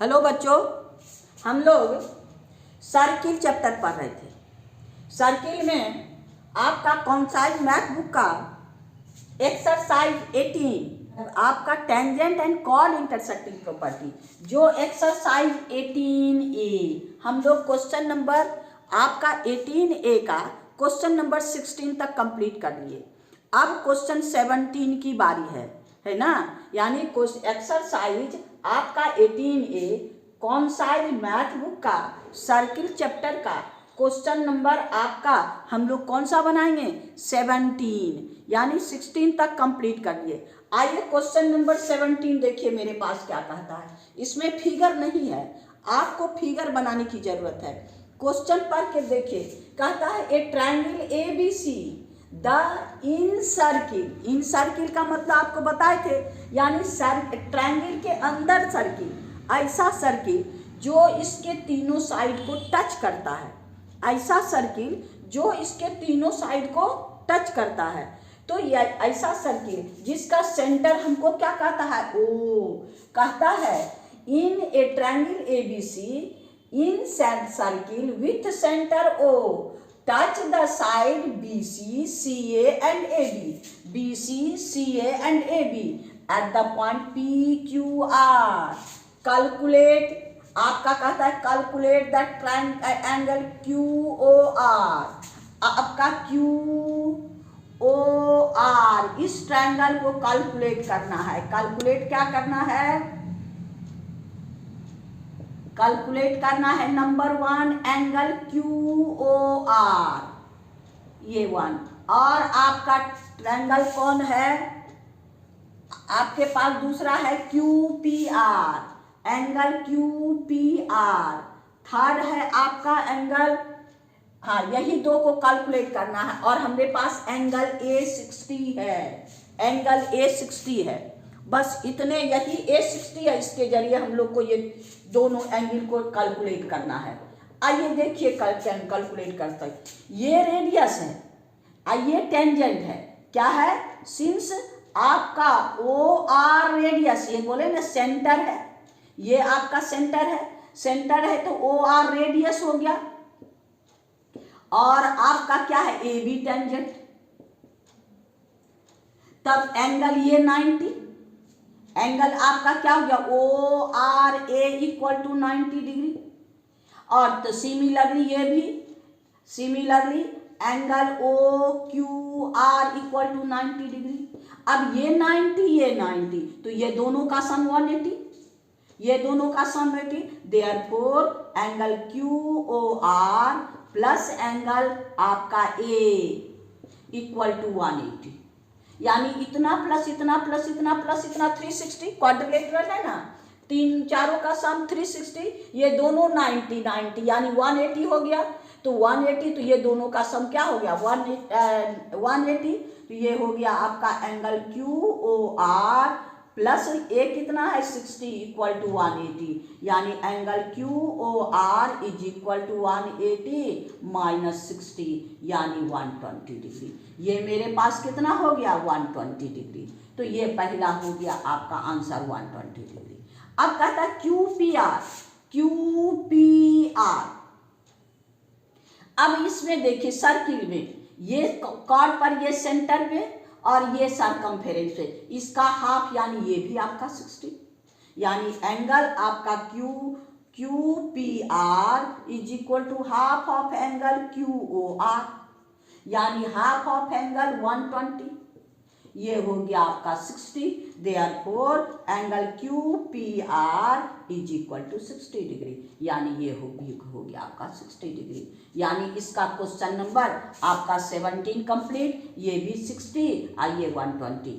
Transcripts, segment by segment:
Hello बच्चों, हम लोग सर्किल चैप्टर पढ़ रहे थे। सर्किल में आपका कॉन्साइज मैथ बुक का एक्सरसाइज 18 आपका tangent and chord intersecting property, जो एक्सरसाइज 18A हम लोग क्वेश्चन नंबर आपका 18A का क्वेश्चन नंबर 16 तक कंप्लीट कर लिए। अब क्वेश्चन 17 की बारी है ना। यानी एक्सरसाइज आपका 18A कॉन्साइज मैथ बुक का सर्किल चैप्टर का क्वेश्चन नंबर आपका हम लोग कौन सा बनाएंगे 17, यानी 16 तक कंप्लीट कर लिए। आइए क्वेश्चन नंबर 17 देखिए मेरे पास क्या कहता है। इसमें फिगर नहीं है, आपको फिगर बनाने की जरूरत है। क्वेश्चन पढ़ के देखिए, कहता है ए triangle ABC the in circle का मतलब आपको बताए थे, यानी ट्रायंगल के अंदर सर्किल, ऐसा सर्किल जो इसके तीनों साइड को टच करता है, ऐसा सर्किल जो इसके तीनों साइड को टच करता है। तो यह ऐसा सर्किल जिसका सेंटर हमको क्या कहता है, ओ कहता है in a triangle ABC in circle with centre O touch the side BC, CA and AB, BC, CA and AB at the point PQR. Calculate, आपका कहता है कैलकुलेट द एंगल QOR। आपका QOR इस ट्रायंगल को calculate करना है। Calculate क्या करना है, कैलकुलेट करना है नंबर 1 एंगल QOR, ये 1। और आपका ट्रायंगल कौन है, आपके पास दूसरा है QPR, एंगल QPR। थर्ड है आपका एंगल, हाँ यही दो को कैलकुलेट करना है। और हमारे पास एंगल A60 है, एंगल A60 है। बस इतने, यही A60 है, इसके जरिए हम लोग को ये दोनों एंगल को कैलकुलेट करना है। आइए देखिए कैलकुलेट कर सकते। ये रेडियस है, ये टेंजेंट है, क्या है, सिंस आपका OR रेडियस, ये बोले ना सेंटर है, ये आपका सेंटर है तो OR रेडियस हो गया। और आपका क्या है AB टेंजेंट, तब एंगल ये 90, एंगल आपका क्या हो गया ORA इक्वल टू 90 डिग्री। और तो सिमिलरली ये भी, similarly angle OQR equal to 90 degree. अब ये 90 तो ये दोनों का सम 180, ये दोनों का सम 80। Therefore angle QOR plus angle आपका A इक्वल टू 180, यानी इतना प्लस इतना प्लस इतना प्लस इतना 360, क्वाड्रिलेटरल है ना, तीन चारों का सम 360, ये दोनों 90 यानी 180 हो गया। तो 180 तो ये दोनों का सम क्या हो गया 180, तो ये हो गया आपका एंगल QOR प्लस A कितना है 60 इक्वल टू 180, यानी angle QOR is equal to 180 minus 60 यानी 120 डिग्री। ये मेरे पास कितना हो गया 120 डिग्री। तो ये पहला हो गया आपका आंसर 120 डिग्री। अब कहता है QPR। अब इसमें देखिए सर्किल में ये कॉर्ड पर ये सेंटर पे और ये सरकमफेरेंस पे, इसका हाफ यानी ये भी आपका 60, यानी एंगल आपका QPR is equal to half of angle QOR, यानी हाफ ऑफ एंगल 120, ये हो गया आपका 60। Therefore angle QPR is equal to 60 degree, यानी ये हो गया आपका 60 डिग्री। यानी इसका क्वेश्चन नंबर आपका 17 कंप्लीट, ये भी 60 और ये 120,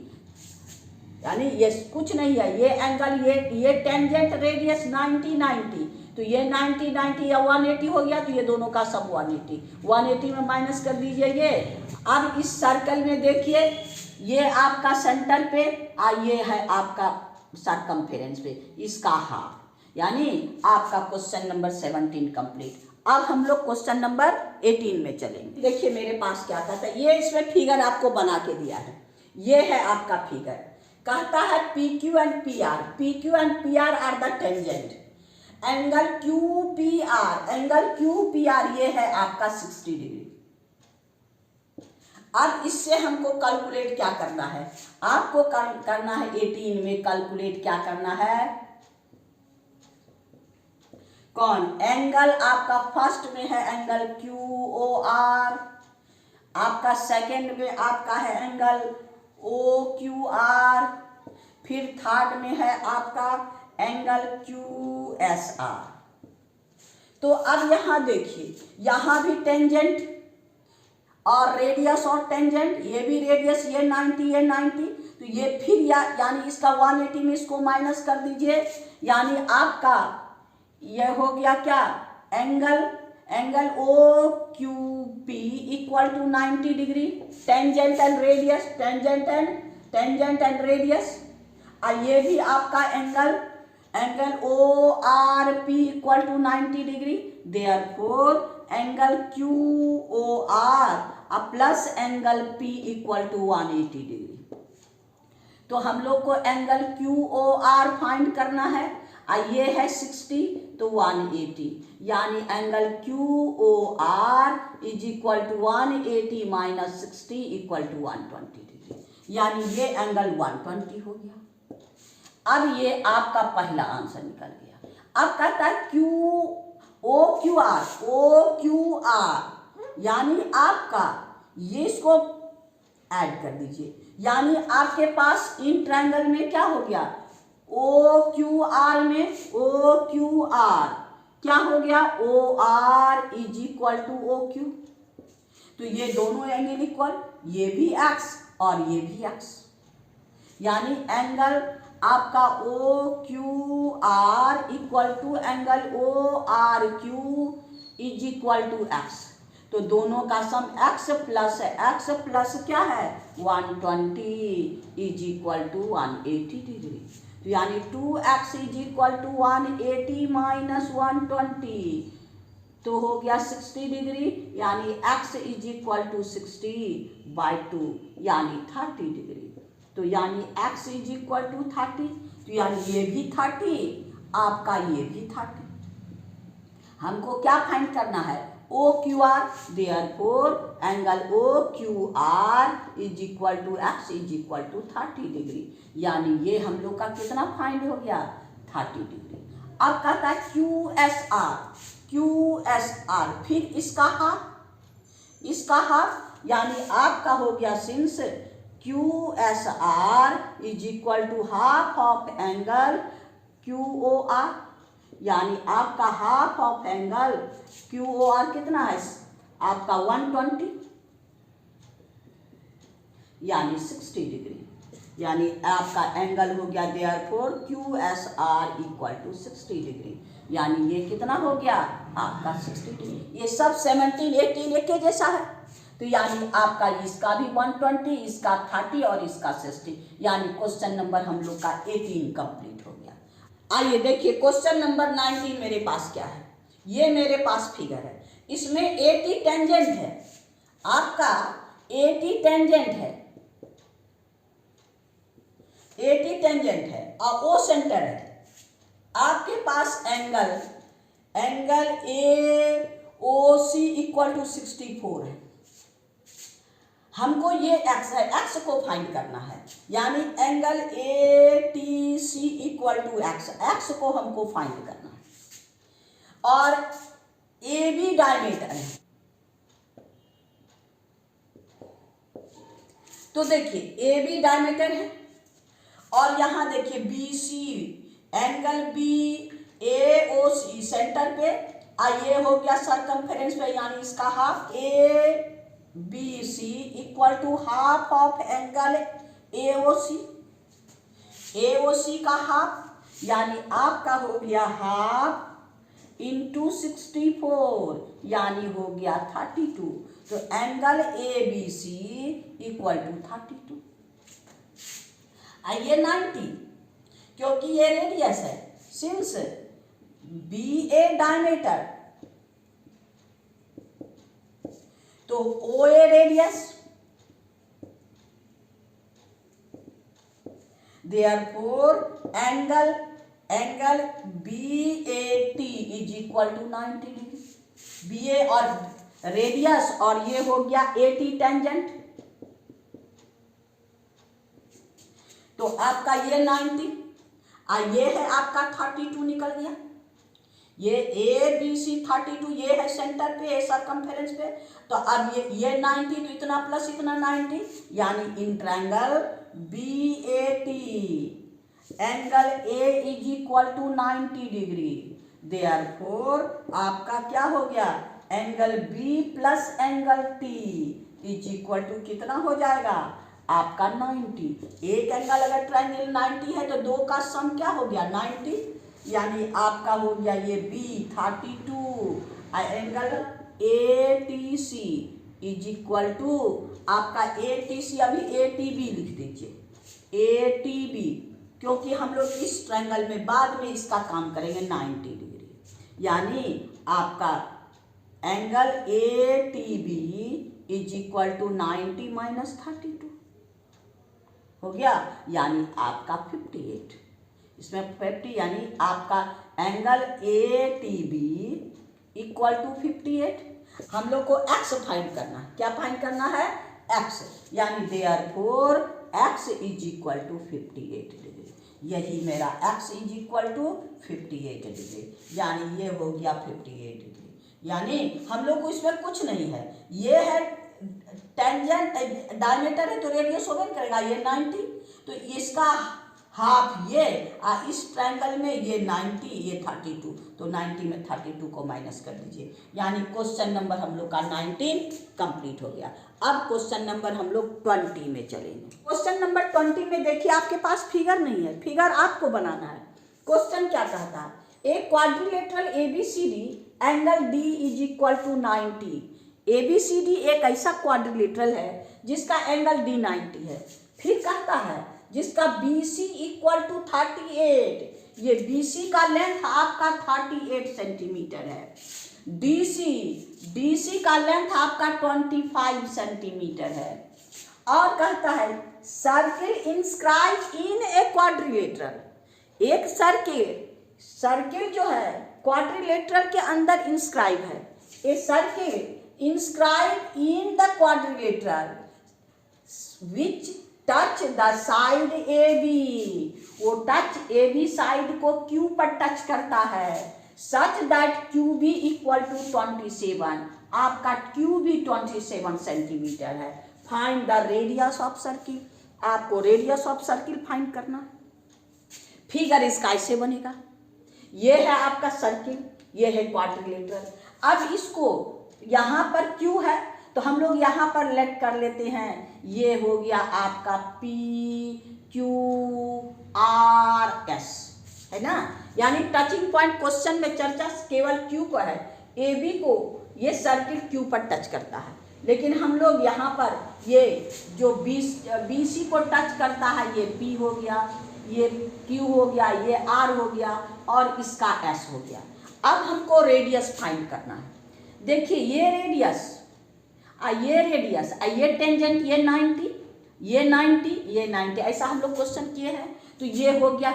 यानी ये कुछ नहीं है, ये एंगल ये टेंजेंट रेडियस 90 तो ये 90 या 180 हो गया, तो ये दोनों का सम 180 में माइनस कर दीजिए ये। अब इस सर्कल में देखिए, ये आपका सेंटर पे और ये है आपका सरकमफेरेंस पे, इसका हाफ, यानी आपका क्वेश्चन नंबर 17 कंप्लीट। अब हम लोग क्वेश्चन नंबर 18 में चलेंगे। देखिए मेरे पास क्या कहता है, ये इसमें फिगर आपको बना के दिया है, ये है आपका फिगर। कहता है PQ and PR are the tangent, angle Q P R, angle Q P R ये है आपका 60 डिग्री। अब इससे हमको कैलकुलेट क्या करना है, आपको करना है 18 में कैलकुलेट क्या करना है, कौन एंगल आपका फर्स्ट में है एंगल क्यू ओ आर, आपका सेकंड में आपका है एंगल ओ क्यू आर, फिर थर्ड में है आपका एंगल क्यू एस आर। तो अब यहां देखिए, यहां भी टेंजेंट और रेडियस और टेंजेंट, ये भी रेडियस, ये 90 ये 90, तो ये फिर यानी इसका 180 में इसको माइनस कर दीजिए, यानी आपका ये हो गया क्या, angle O Q P equal to 90 degree, tangent and radius, tangent and radius. और ये भी आपका angle O R P equal to 90 degree, therefore angle Q O R plus angle P equal to 180 degree. तो हम लोग को angle Q O R find करना है, और ये है 60 तो 180, यानी angle Q O R is equal to 180 minus 60 equal to 120 degree, यानी ये एंगल 120 हो गया। अब ये आपका पहला आंसर निकल गया। अब कहता है ओ क्यू आर, यानी आपका ये इसको ऐड कर दीजिए, यानी आपके पास इन ट्रायंगल में क्या हो गया, ओ क्यू आर में ओ क्यू आर क्या हो गया, O R is equal to O Q, तो ये दोनों एंगल इक्वल, ये भी एक्स और ये भी एक्स, यानी एंगल आपका O Q R equal to angle O R Q is equal to X. तो दोनों का सम x प्लस क्या है 120 इज इक्वल टू 180 डिग्री, तो यानी 2x is equal to 180 minus 120, तो हो गया 60 डिग्री, यानी x इज इक्वल टू 60/2 यानी 30 डिग्री। तो यानी x इज इक्वल टू 30, तो यानी ये भी 30, आपका ये भी 30। हमको क्या फाइंड करना है, O Q R, therefore angle O Q R is equal to X is equal to 30 degree, यानी ये हम लोग का कितना फाइंड हो गया 30 डिग्री। अब कहता है क्यू एस आर, फिर इसका हाफ, यानी आपका हो गया since Q S R is equal to half of angle Q O R, यानी आपका half of angle Q O R कितना है आपका 120, यानी 60 डिग्री, यानी आपका एंगल हो गया therefore Q S R equal to 60 degree, यानी ये कितना हो गया आपका 60 डिग्री। ये सब 17 18 एक जैसा है, तो यानी आपका इसका भी 120, इसका 30 और इसका 60, यानी क्वेश्चन नंबर हम लोग का 18 कंप्लीट हो गया। आइए देखिए क्वेश्चन नंबर 19 मेरे पास क्या है, ये मेरे पास फिगर है, इसमें 80 टेंजेंट है, आपका 80 टेंजेंट है, 80 टेंजेंट है और ओ सेंटर है। आपके पास angle A O C equal to 64 है, हमको ये एक्स है, एक्स को फाइंड करना है, यानी angle A T C equal to X, X को हमको फाइंड करना है, और ए बी डायमीटर है। तो देखिए ए बी डायमीटर है, और यहां देखिए B C, angle B A O C centre पे, ये हो गया सरकमफेरेंस पे, यानी इसका half A B C equal to half of angle AOC, AOC का हाफ, यानी आपका हो गया हाफ इंटू 64, यानी हो गया 32, तो angle A B C equal to 32। ये 90, क्योंकि ये रेडियस है, सिंस बी ए डायमीटर तो O A radius, therefore angle B A is equal to 90 degree. BA और रेडियस और ये हो गया AT टेंजेंट, तो आपका ये 90 और ये है आपका 32 निकल गया। ये ABC 32 ये है सेंटर पे, सरकमफेरेंस पे, तो अब ये 90 तो इतना प्लस इतना 90, यानी in triangle BAT angle A is equal to 90 degree. Therefore आपका क्या हो गया, angle B plus angle T is equal to कितना हो जाएगा आपका 90। एक एंगल अगर ट्रायंगल 90 है तो दो का सम क्या हो गया 90, यानी आपका हो गया ये B 32 angle ATC is equal to आपका ATC, अभी ATB लिख दीजिए ATB, क्योंकि हम लोग इस ट्रायंगल में बाद में इसका काम करेंगे 90 डिग्री, यानी आपका angle ATB is equal to 90 minus 32 हो गया, यानी आपका 58, इसमें 50 यानी आपका एंगल ATB इक्वल टू 58। हम लोग को x फाइंड करना है, क्या फाइंड करना है x, यानी therefore x is equal to 58 degree, यही मेरा x is equal to 58 degree, यानी ये हो गया 58 डिग्री। यानी हम लोग को इसमें कुछ नहीं है, ये है टेंजेंट डायमीटर है तो रेडियस ओवन करेगा ये 90, तो इसका हाफ ये इस ट्रायंगल में ये 90 ये 32, तो 90 में 32 को माइनस कर दीजिए, यानी क्वेश्चन नंबर हम लोग का 19 कंप्लीट हो गया। अब क्वेश्चन नंबर हम लोग 20 में चलेंगे। क्वेश्चन नंबर 20 में देखिए आपके पास फिगर नहीं है, फिगर आपको बनाना है। क्वेश्चन क्या कहता है, a quadrilateral ABCD angle D is equal to 90। ABCD एक ऐसा क्वाड्रिलेटरल है जिसका एंगल D 90 है। फिर कहता है जिसका BC इक्वल टू 38, ये BC का लेंथ आपका 38 सेंटीमीटर है, DC का लेंथ आपका 25 सेंटीमीटर है, और कहता है circle inscribe in a quadrilateral, एक सर्किल जो है क्वाड्रिलेटरल के अंदर इंस्क्राइब है, a circle inscribed in the quadrilateral which touch the side AB, वो टच AB साइड को Q पर टच करता है, such that QB equal to 27, आपका QB 27 सेंटीमीटर है। Find the radius of circle, आपको रेडियस ऑफ सर्किल फाइंड करना। Figure इसका ऐसे बनेगा, ये है आपका सर्किल, ये है क्वाड्रिलेटरल। अब इसको यहाँ पर Q है तो हम लोग यहाँ पर लेट कर लेते हैं, ये हो गया आपका PQRS है ना, यानी टचिंग पॉइंट क्वेश्चन में चर्चा केवल Q को है, AB को ये सर्किल Q पर टच करता है, लेकिन हम लोग यहाँ पर ये जो BC को टच करता है ये P हो गया, ये Q हो गया, ये R हो गया और इसका S हो गया। अब हमको रेडियस फाइंड करना है। देखिए ये रेडियस ये टेंजेंट ये 90 ये 90 ये 90, ऐसा हम लोग क्वेश्चन किए हैं, तो ये हो गया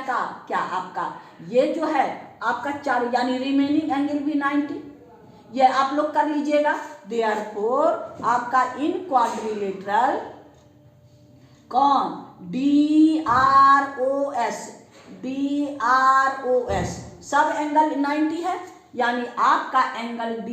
क्या आपका ये जो है आपका चारों, यानी रिमेनिंग एंगल भी 90, ये आप लोग कर लीजिएगा। देयरफॉर आपका इन क्वाड्रिलेटरल कौन DROS सब एंगल 90 है, यानी आपका angle D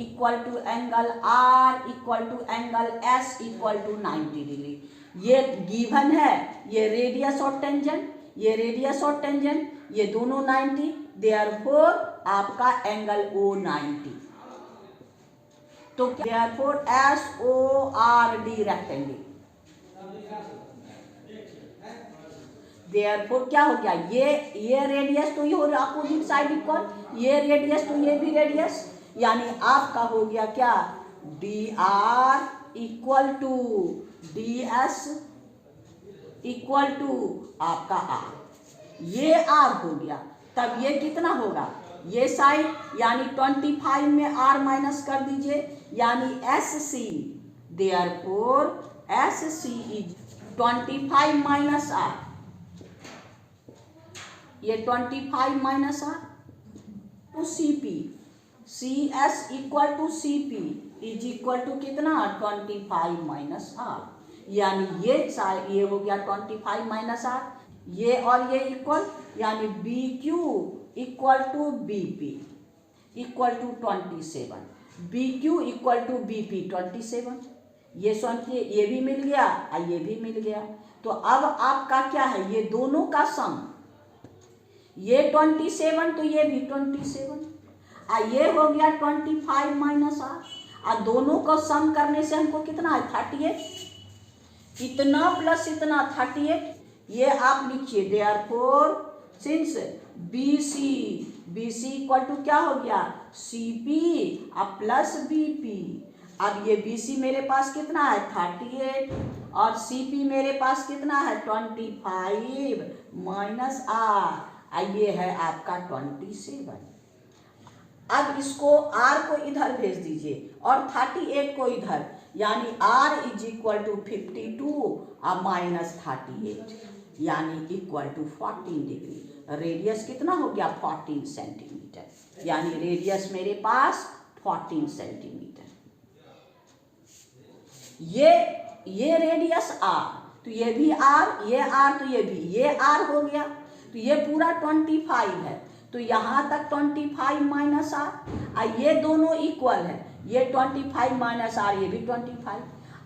equal to angle R equal to angle S equal to 90 degree, ये गिवन है, ये रेडियस और टेंजेंट, ये रेडियस और टेंजेंट ये दोनों 90, देयरफॉर आपका एंगल O 90, तो देयरफॉर SORD रेक्टेंगल, देयरफॉर क्या हो गया, ये रेडियस तो ये हो गया अपोजिट साइड इक्वल, ये रेडियस तो ये भी रेडियस, यानी आपका हो गया क्या DR equal to DS equal to आपका R, ये R हो गया, तब ये कितना होगा, ये साइड यानी 25 में R माइनस कर दीजिए, यानी SC, therefore SC is 25 minus R, ये 25 minus R to C P, C S equal to C P is equal to कितना 25 माइनस आर, यानी ये हो गया 25 माइनस आर, ये और ये इक्वल, यानी B Q equal to B P equal to 27, B Q equal to B P 27, ये समझिए ये भी मिल गया और ये भी मिल गया। तो अब आपका क्या है, ये दोनों का सम, ये 27 तो ये भी 27, और ये हो गया 25 माइनस आर, और दोनों को सम करने से हमको कितना है 38, इतना प्लस इतना 38, ये आप लिखिए therefore since B C equal to क्या हो गया सी पी अब प्लस बी पी। अब ये बी सी मेरे पास कितना है 38 और सी पी मेरे पास कितना है 25 माइनस आर, ये है आपका 27। अब इसको r को इधर भेज दीजिए और 38 को इधर, यानी r इज इक्वल टू 52 और माइनस 38, यानी इक्वल टू 14 डिग्री। रेडियस कितना हो गया 14 सेंटीमीटर, यानी रेडियस मेरे पास 14 सेंटीमीटर। ये रेडियस r, तो ये भी r, ये r, तो ये भी ये r हो गया, तो ये पूरा 25 है, तो यहाँ तक 25 माइनस आर, ये दोनों इक्वल है, ये 25 माइनस आर, ये भी 25।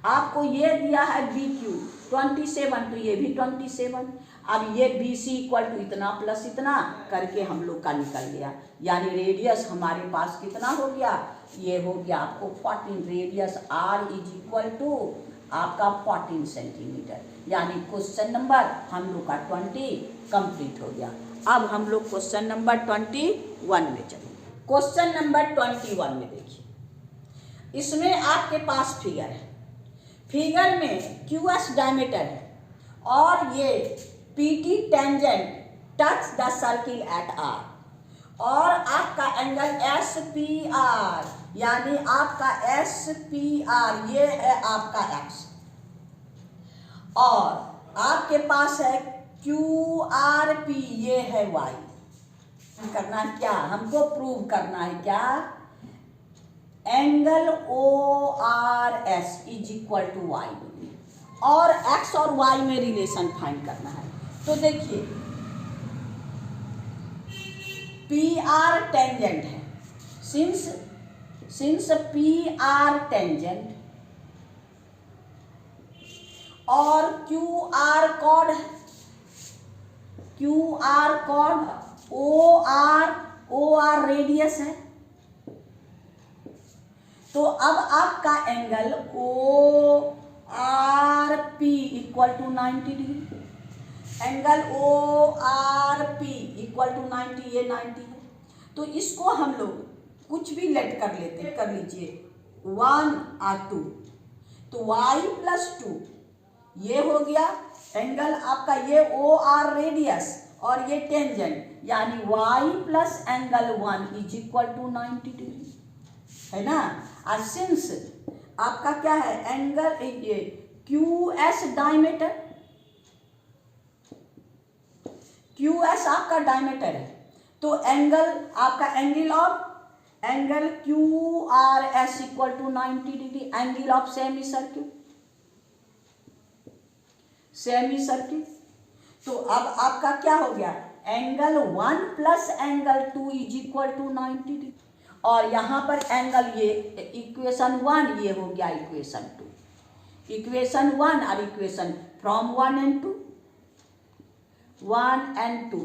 आपको ये दिया है बी क्यू 27, तो ये भी 27। अब ये बी सी इक्वल टू इतना प्लस इतना करके हम लोग का निकल गया, यानी रेडियस हमारे पास कितना हो गया, ये हो गया आपको 14, radius R is equal to आपका 14 सेंटीमीटर, यानी क्वेश्चन नंबर हम लोग का 20 कंप्लीट हो गया। अब हम लोग क्वेश्चन नंबर 21 में चलें। क्वेश्चन नंबर 21 में देखिए, इसमें आपके पास फिगर है, फिगर में क्यू एस डायमीटर है और ये P T tangent touch the circle at R, और आपका एंगल एस पी आर, यानी आपका एस पी आर ये है आपका एक्स, और आपके पास है क्यू आर पी ये है वाई। करना है क्या, हमको प्रूव करना है क्या, angle O R S is equal to Y, और एक्स और वाई में रिलेशन फाइंड करना है। तो देखिए पी आर टेंजेंट है, सिंस पी आर टेंजेंट और क्यू आर कॉर्ड है, Q R chord, O R radius है, तो अब आपका angle O R P equal to 90 degree, angle O R P equal to 90, ये 90 है। तो इसको हम लोग कुछ भी लेट कर लेते हैं, कर लीजिए 1 और 2, तो y प्लस 2 ये हो गया एंगल आपका, ये ओ आर रेडियस और ये टेंजेंट, यानी y plus angle 1 is equal to 90 degree, है ना। और सिंस आपका क्या है एंगल, ये Q S diameter, Q S आपका डायमीटर है, तो एंगल आपका angle Q R S equal to 90 degree, angle of semi circle. तो अब आपका क्या हो गया, angle 1 plus angle 2 is equal to 90 degree, और यहाँ पर एंगल ये इक्वेशन 1 ये हो गया इक्वेशन 2, इक्वेशन 1 और equation from 1 and 2,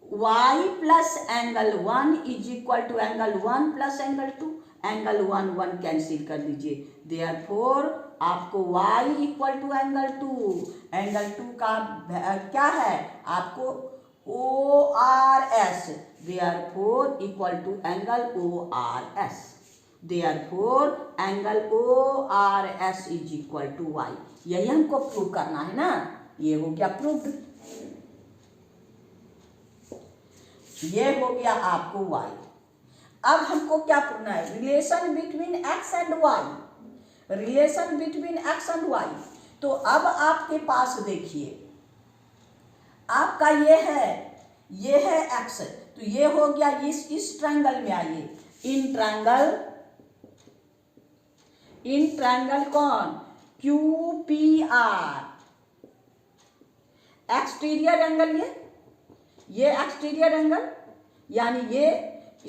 y plus angle 1 is equal to angle 1 plus angle 2, angle 1 cancel कर दीजिए, देयरफॉर आपको y equal to angle 2, angle 2 का क्या है आपको O R S, therefore equal to angle O R S, therefore angle O R S is equal to Y. यही हमको prove करना है ना, ये हो गया प्रूव, ये हो गया आपको वाई। अब हमको क्या करना है, relation between X and Y, relation between X and Y. तो अब आपके पास देखिए आपका ये है एक्स, तो ये हो गया इस ट्रायंगल में आइए, इन ट्रायंगल कौन, QPR, एक्सटीरियर एंगल, ये एक्सटीरियर एंगल, यानी ये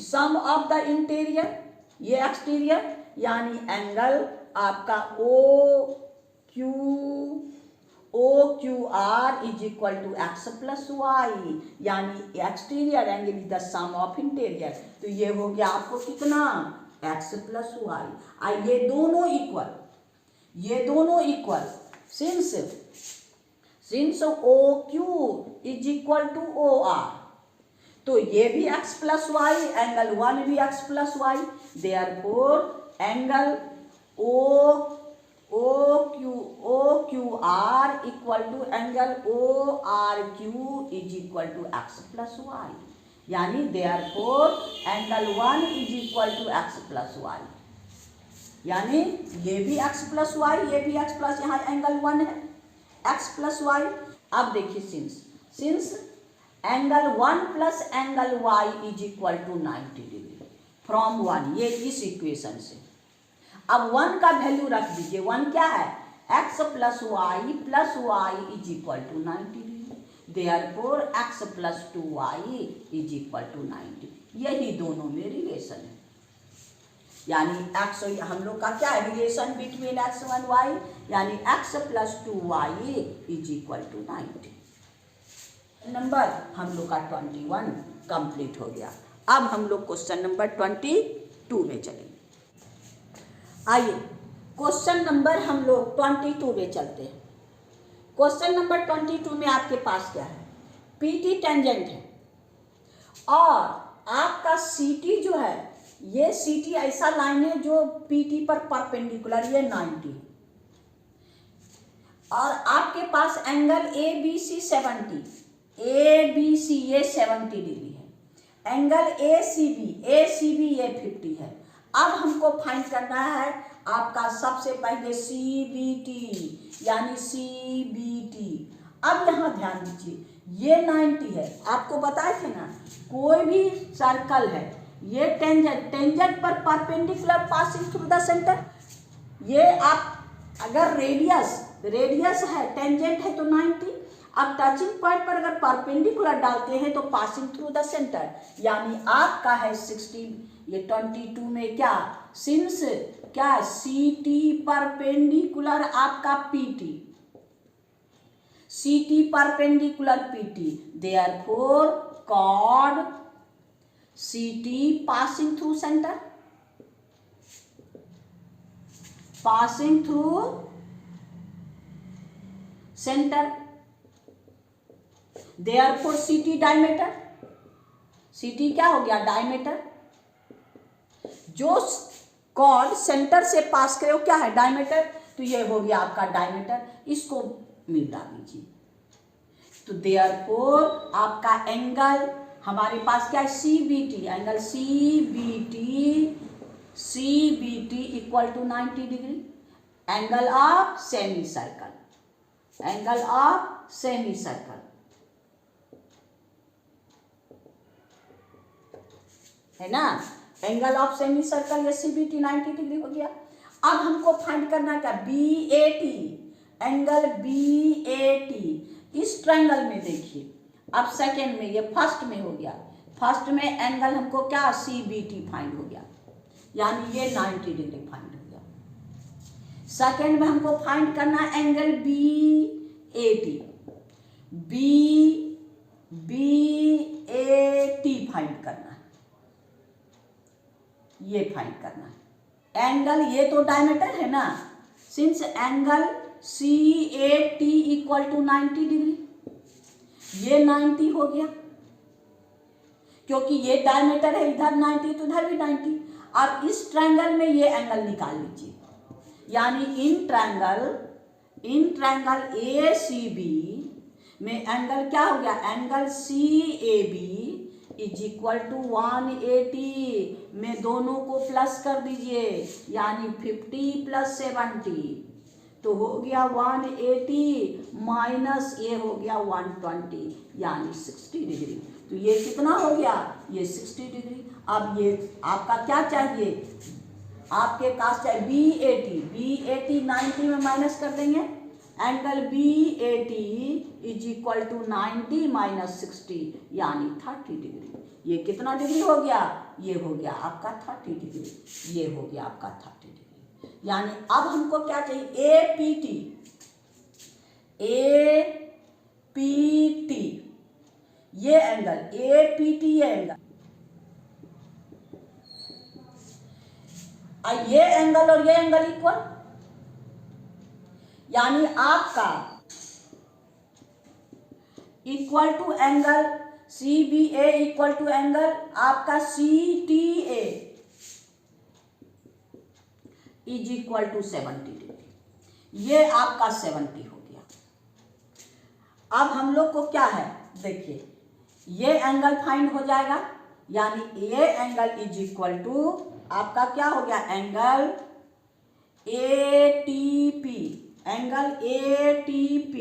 सम ऑफ द इंटीरियर, ये एक्सटीरियर, यानी एंगल आपका OQR is equal to x plus y, यानी exterior angle is the sum of interior. तो ये हो गया आपको कितना, एक्स प्लस वाई। आई ये दोनों equal, since OQ is equal to OR, तो ये भी x प्लस वाई, एंगल 1 भी x plus y, therefore angle OQR equal to angle ORQ is equal to x plus y, यानी therefore angle 1 is equal to x plus y, यानी ये भी x plus Y, ये भी x plus, यहाँ angle 1 है x plus Y. अब देखिए सिंस angle 1 plus angle y is equal to 90 degree from 1, ये इस इक्वेशन से। अब 1 का वैल्यू रख दीजिए, 1 क्या है, x plus Y is equal to 90 degree, therefore x plus 2y is equal to 90, यही दोनों में रिलेशन है, यानी x, हम लोग का क्या है relation between x and y, यानी x plus 2y is equal to 90। Number हम लोग का 21 कंप्लीट हो गया। अब हम लोग क्वेश्चन नंबर 22 में चलेंगे। आइए क्वेश्चन नंबर हम लोग 22 में चलते हैं। क्वेश्चन नंबर 22 में आपके पास क्या है, PT टेंजेंट है और आपका CT जो है, ये CT ऐसा लाइन है जो PT पर परपेंडिकुलर, ये 90, और आपके पास एंगल ABC 70, ABC ये 70 डिग्री है, एंगल ACB ये 50 है। अब हमको फाइंड करना है आपका सबसे पहले CBT, यानी CBT। अब यहाँ ध्यान दीजिए, ये 90 है, आपको बताए थे ना, कोई भी सर्कल है, ये टेंजेंट पर perpendicular passing through the centre, ये आप अगर रेडियस है, टेंजेंट है तो 90, अब टचिंग पॉइंट पर अगर परपेंडिकुलर डालते हैं तो पासिंग थ्रू द सेंटर, यानी आपका है 60, ये 22 में क्या, सिंस क्या CT परपेंडिकुलर आपका CT perpendicular PT, therefore chord CT passing through centre, therefore CT diameter, CT क्या हो गया, डायमीटर, जो कॉर्ड सेंटर से पास करे वो क्या है, डायमीटर, तो ये हो गया आपका डायमीटर, इसको मिला दीजिए। तो देयरफॉर आपका एंगल हमारे पास क्या है, CBT, angle CBT equal to 90 degree, angle of semi circle, है ना, एंगल ऑफ सेमी सर्कल, ये CBT 90 डिग्री हो गया। अब हमको फाइंड करना क्या, BAT, एंगल BAT, इस ट्रायंगल में देखिए, अब सेकेंड में, ये फर्स्ट में हो गया, फर्स्ट में एंगल हमको क्या, CBT फाइंड हो गया, यानी ये 90 डिग्री फाइंड हो गया। सेकेंड में हमको फाइंड करना एंगल BAT फाइंड करना है, ये फाइंड करना है एंगल, ये तो डायमीटर है ना, since angle CAT equal to 90 degree, ये 90 हो गया, क्योंकि ये डायमीटर है, इधर 90 तो इधर भी 90। अब इस ट्रायंगल में ये एंगल निकाल लीजिए, यानी इन ट्रायंगल ACB में एंगल क्या हो गया, angle CAB is equal to 180 में दोनों को प्लस कर दीजिए, यानी 50 प्लस 70, तो हो गया 180 माइनस ये हो गया 120, यानी 60 डिग्री। तो ये कितना हो गया, ये 60 डिग्री। अब ये आपका क्या चाहिए, आपके पास चाहिए BAT 90 में माइनस कर देंगे, angle BAT is equal to 90 minus 60 यानी 30 डिग्री। ये कितना डिग्री हो गया, ये हो गया आपका 30 डिग्री, ये हो गया आपका 30 डिग्री। यानी अब हमको क्या चाहिए, APT ये एंगल, APT ये एंगल, ये एंगल और ये एंगल इक्वल, यानी आपका equal to angle CBA equal to angle आपका CTA is equal to 70 degree. ये आपका 70 हो गया। अब हम लोग को क्या है, देखिए ये एंगल फाइंड हो जाएगा, यानी ये एंगल इज इक्वल टू आपका क्या हो गया, angle ATP, angle ATP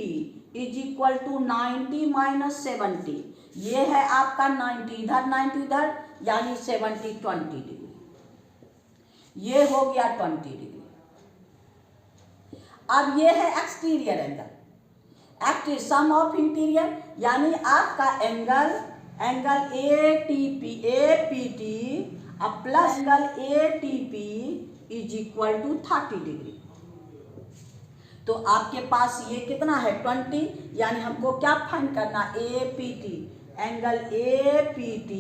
is equal to 90 minus 70। ये है आपका 90 इधर 90 इधर, यानी 70 20 डिग्री, ये हो गया 20 डिग्री। अब ये है exterior angle, sum of interior, यानी आपका एंगल APT अब plus angle ATP is equal to 30 degree. तो आपके पास ये कितना है 20, यानी हमको क्या फाइंड करना, APT angle APT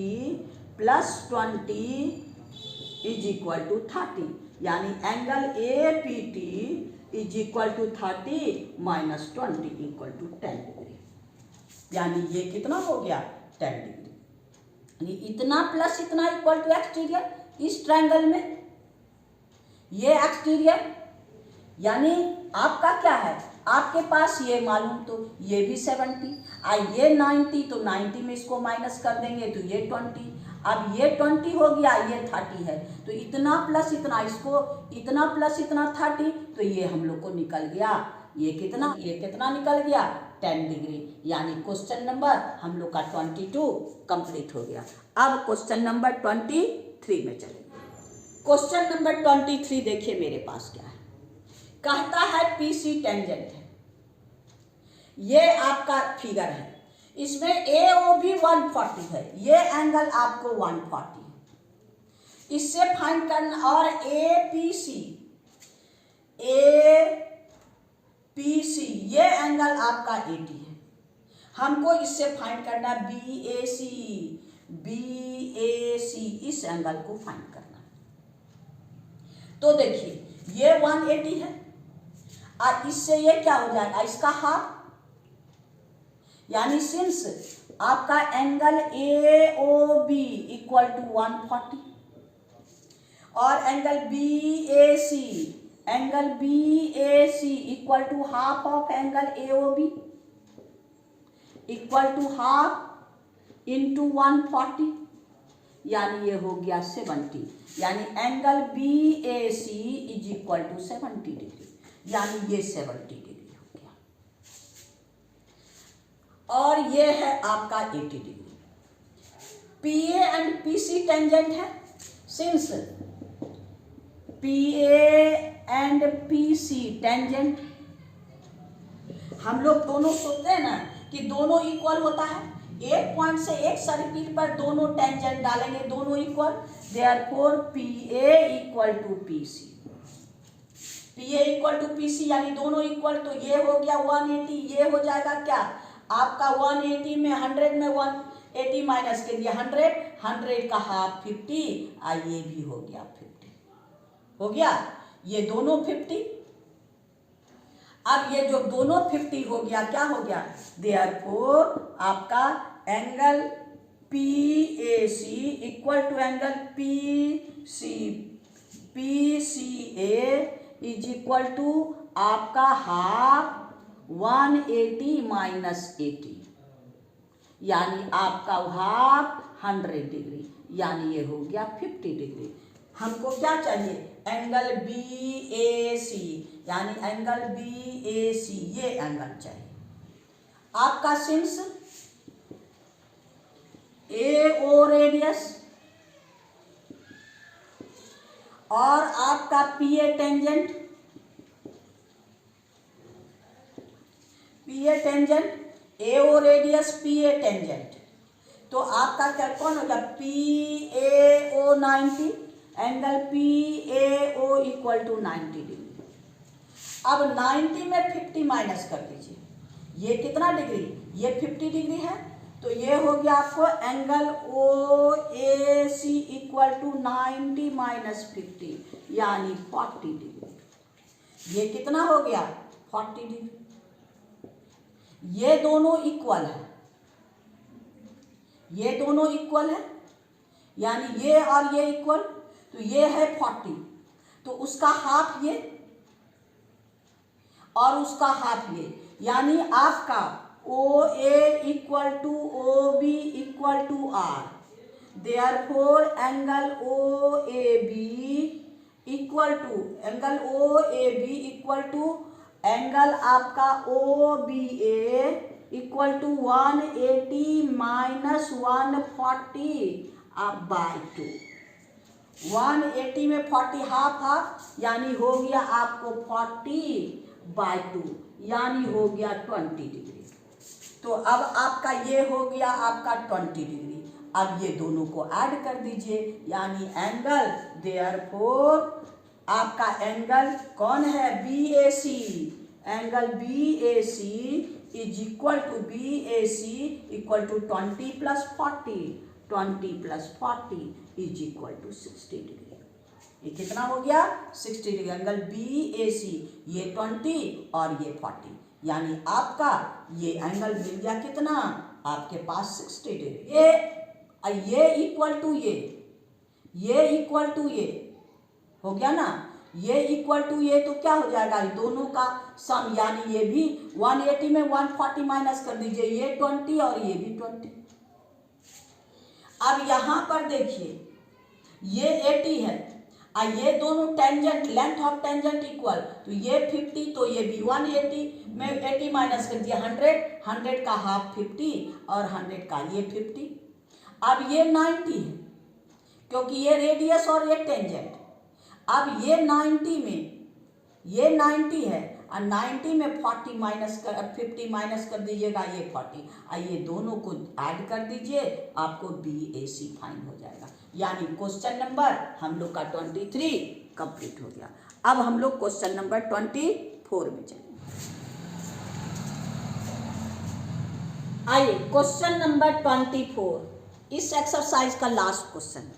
plus 20 is equal to 30, यानी angle APT is equal to 30 minus 20 equal to 10 degree, यानी ये कितना हो गया 10 डिग्री। यानी इतना प्लस इतना इक्वल टू एक्सटीरियर, इस ट्रायंगल में ये एक्सटीरियर, यानी आपका क्या है, आपके पास ये मालूम तो ये भी 70, ये 90 तो 90 में इसको माइनस कर देंगे तो ये 20, अब ये 20 हो गया, ये 30 है, तो इतना प्लस इतना, इसको इतना प्लस इतना 30, तो ये हम लोग को निकल गया, ये कितना निकल गया 10 डिग्री। यानी क्वेश्चन नंबर हम लोग का 22 कंप्लीट हो गया। अब क्वेश्चन नंबर 23 में चलेंगे। क्वेश्चन नंबर 23 देखिए मेरे पास क्या है, कहता है PC टेंजेंट है, ये आपका फिगर है, इसमें AOB 140 है, ये एंगल आपको 140 है, इससे फाइंड करना, और APC ये एंगल आपका 80 है, हमको इससे फाइंड करना BAC इस एंगल को फाइंड करना। तो देखिए ये 180 है और इससे ये क्या हो जाएगा, इसका हाफ, यानी सिंस आपका एंगल AOB इक्वल टू 140 और angle BAC equal to half of angle AOB equal to half into 140, यानी ये हो गया 70, यानी angle BAC is equal to 70 degree, यानी ये 70 डिग्री हो गया, और ये है आपका 80 degree. PA and PC tangent है, since PA and PC tangent, हम लोग दोनों सोचते हैं ना कि दोनों इक्वल होता है, एक पॉइंट से एक सर्किल पर दोनों टेंजेंट डालेंगे, दोनों equal, therefore PA equal to PC, PA equal to PC यानी दोनों इक्वल, तो ये हो गया 180, ये हो जाएगा क्या आपका 180 में 100 में 180 माइनस के दिया 100 का हाफ 50, ये भी हो गया 50, हो गया ये दोनों 50। अब ये जो दोनों 50 हो गया, क्या हो गया, देयरफॉर आपका angle PAC equal to angle PCA is equal to आपका हाफ 180 माइनस 80, यानी आपका हाफ 100 डिग्री, यानी ये हो गया 50 डिग्री। हमको क्या चाहिए, एंगल BAC, यानी एंगल BAC ये एंगल चाहिए आपका, सिंस A और A रेडियस और आपका P A tangent, P A tangent, A O radius, P A tangent, तो आपका क्या कौन होगा, P A O 90, angle P A O equal to 90 degree. अब 90 में 50 माइनस कर दीजिए, ये कितना डिग्री, ये 50 डिग्री है, तो ये हो गया आपको angle O A C equal to 90 minus 50 यानी 40 डिग्री। ये कितना हो गया, 40 डिग्री। ये दोनों इक्वल है, ये दोनों इक्वल है, यानी ये और ये इक्वल, तो ये है 40, तो उसका हाफ ये और उसका हाफ ये, यानी आपका O A equal to O B equal to R, therefore angle O A B equal to angle O A B equal to angle आपका O B A equal to 180 minus 140 by 2। 180 में 40 half half, यानी हो गया आपको 40 by 2, यानी हो गया 20 degree. तो अब आपका ये हो गया आपका 20 डिग्री। अब ये दोनों को ऐड कर दीजिए, यानी एंगल, देयरफॉर आपका एंगल कौन है, B A C, angle B A C is equal to B A C equal to 20 plus 40, 20 plus 40 is equal to 60 degree. ये कितना हो गया, 60 degree. Angle B A C ये 20 और ये 40, यानी आपका ये एंगल मिल गया कितना, आपके पास 60 डिग्री। ये इक्वल टू ये इक्वल टू ये हो गया ना, ये इक्वल टू ये, तो क्या हो जाएगा, दोनों का सम, यानी ये भी 180 में 140 माइनस कर दीजिए, ये 20 और ये भी 20। अब यहां पर देखिए ये 80 है और ये दोनों tangent, length of tangent equal, तो ये 50 तो ये भी 180 में 80 माइनस कर दिया 100, 100 का हाफ 50 और 100 का ये 50। अब ये 90 है क्योंकि ये रेडियस और ये टेंजेंट। अब ये 90 में ये 90 है और 90 में 40 माइनस कर 50 माइनस कर दीजिएगा, ये 40, और ये दोनों को ऐड कर दीजिए, आपको बी ए सी फाइन हो जाएगा। यानी क्वेश्चन नंबर हम लोग का 23 कंप्लीट हो गया। अब हम लोग क्वेश्चन नंबर 24 में चलेंगे। आइए क्वेश्चन नंबर 24, इस एक्सरसाइज का लास्ट क्वेश्चन।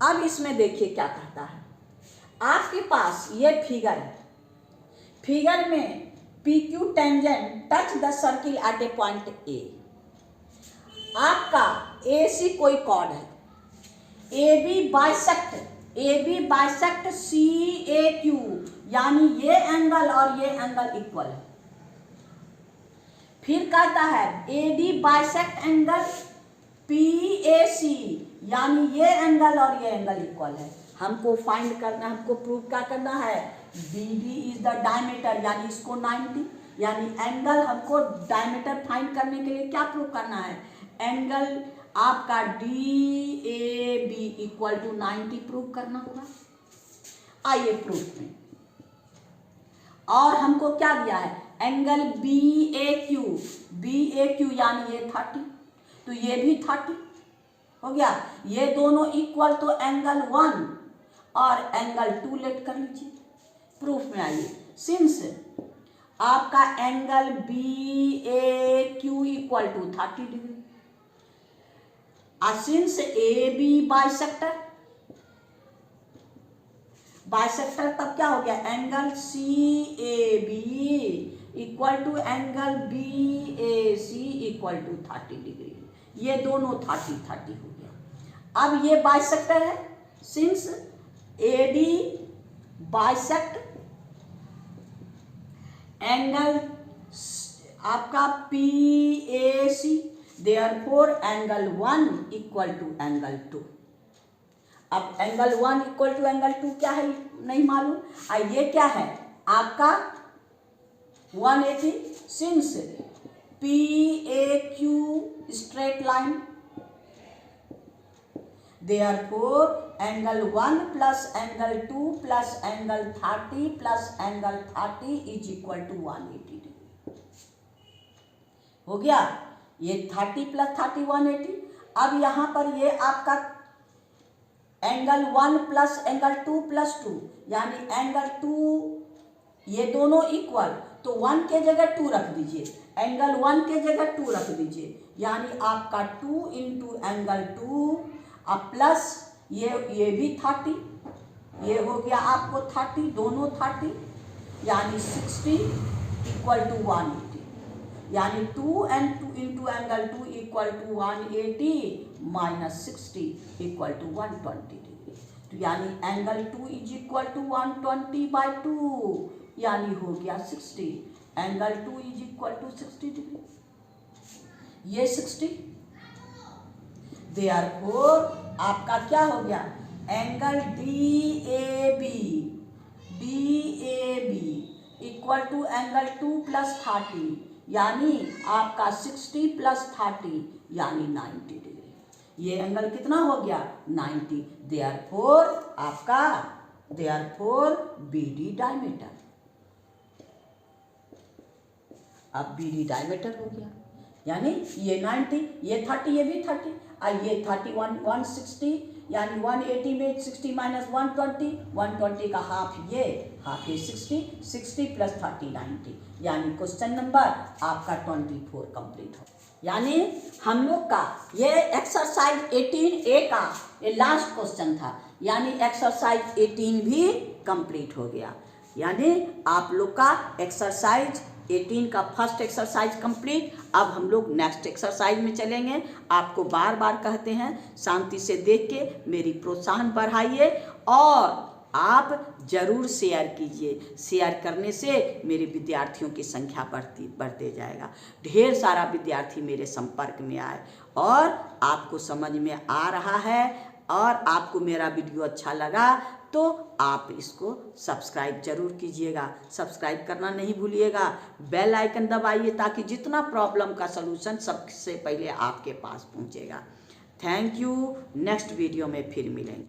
अब इसमें देखिए क्या कहता है, आपके पास ये फिगर है, फिगर में P Q tangent touch the circle at a point A. आपका ए सी कोई कॉर्ड है, A B bisect C A Q, यानी ये एंगल और ये एंगल इक्वल है। फिर कहता है A D bisect angle P A C, यानी ये एंगल और ये एंगल इक्वल है। हमको फाइंड करना, हमको प्रूव क्या करना है, B D is the diameter, यानी इसको 90, यानी एंगल हमको डायमीटर फाइंड करने के लिए क्या प्रूव करना है, एंगल आपका D A B equal to 90 prove करना होगा। आइए प्रूफ में, और हमको क्या दिया है, एंगल बी ए क्यू यानी ये 30, तो ये भी 30 हो गया। ये दोनों इक्वल, तो एंगल 1 और एंगल 2 लेट कर लीजिए। प्रूफ में आइए, सिंस आपका angle B A Q equal to 30 degree, since A B bisector तब क्या हो गया, angle C A B equal to angle B A C equal to 30 degree. ये दोनों 30 हो गया। अब ये बाइसेक्टर है, since A D bisect angle आपका P A C, therefore angle 1 equal to angle 2। अब एंगल 1 इक्वल टू एंगल 2 क्या है नहीं मालूम, और ये क्या है आपका 180, since P A Q straight line Therefore, angle 1 plus angle 2 plus angle 30 plus angle 30 is equal to 180 degree. हो गया, ये 30 plus 30 180। अब यहाँ पर ये आपका एंगल 1 प्लस एंगल 2 प्लस 2 यानी एंगल 2, ये दोनों इक्वल, तो 1 के जगह 2 रख दीजिए, एंगल 1 के जगह 2 रख दीजिए, यानी आपका 2 इंटू एंगल 2 अब प्लस ये भी 30, ये हो गया आपको 30, दोनों 30 यानी 60 इक्वल टू 180, यानी 2 and 2 into angle 2 equal to 180 minus 60 equal to 120 degree. तो यानी एंगल 2 इज इक्वल टू 120/2 यानी हो गया 60, angle 2 is equal to 60 degree, ये 60। देयरफॉर आपका क्या हो गया, angle DAB equal to angle 2 plus 30 यानी आपका 60 प्लस 30 यानी 90 डिग्री। ये एंगल कितना हो गया, 90। देयरफॉर आपका BD डायमीटर, अब BD डायमीटर हो गया, यानी ये 90, ये 30, ये भी 30, और ये 31 160 यानी 180 में 60 माइनस 120 का हाफ ये 60 प्लस 30 90, यानी क्वेश्चन नंबर आपका 24 कंप्लीट हो। यानी हम लोग का ये एक्सरसाइज 18A का ये लास्ट क्वेश्चन था, यानी एक्सरसाइज 18 भी कंप्लीट हो गया, यानी आप लोग का एक्सरसाइज 18 का फर्स्ट एक्सरसाइज कंप्लीट। अब हम लोग नेक्स्ट एक्सरसाइज में चलेंगे। आपको बार बार कहते हैं शांति से देख के मेरी प्रोत्साहन बढ़ाइए और आप जरूर शेयर कीजिए। शेयर करने से मेरे विद्यार्थियों की संख्या बढ़ते जाएगा, ढेर सारा विद्यार्थी मेरे संपर्क में आए और आपको समझ में आ रहा है और आपको मेरा वीडियो अच्छा लगा तो आप इसको सब्सक्राइब जरूर कीजिएगा। सब्सक्राइब करना नहीं भूलिएगा, बेल आइकन दबाइए ताकि जितना प्रॉब्लम का सलूशन सबसे पहले आपके पास पहुंचेगा। थैंक यू, नेक्स्ट वीडियो में फिर मिलेंगे।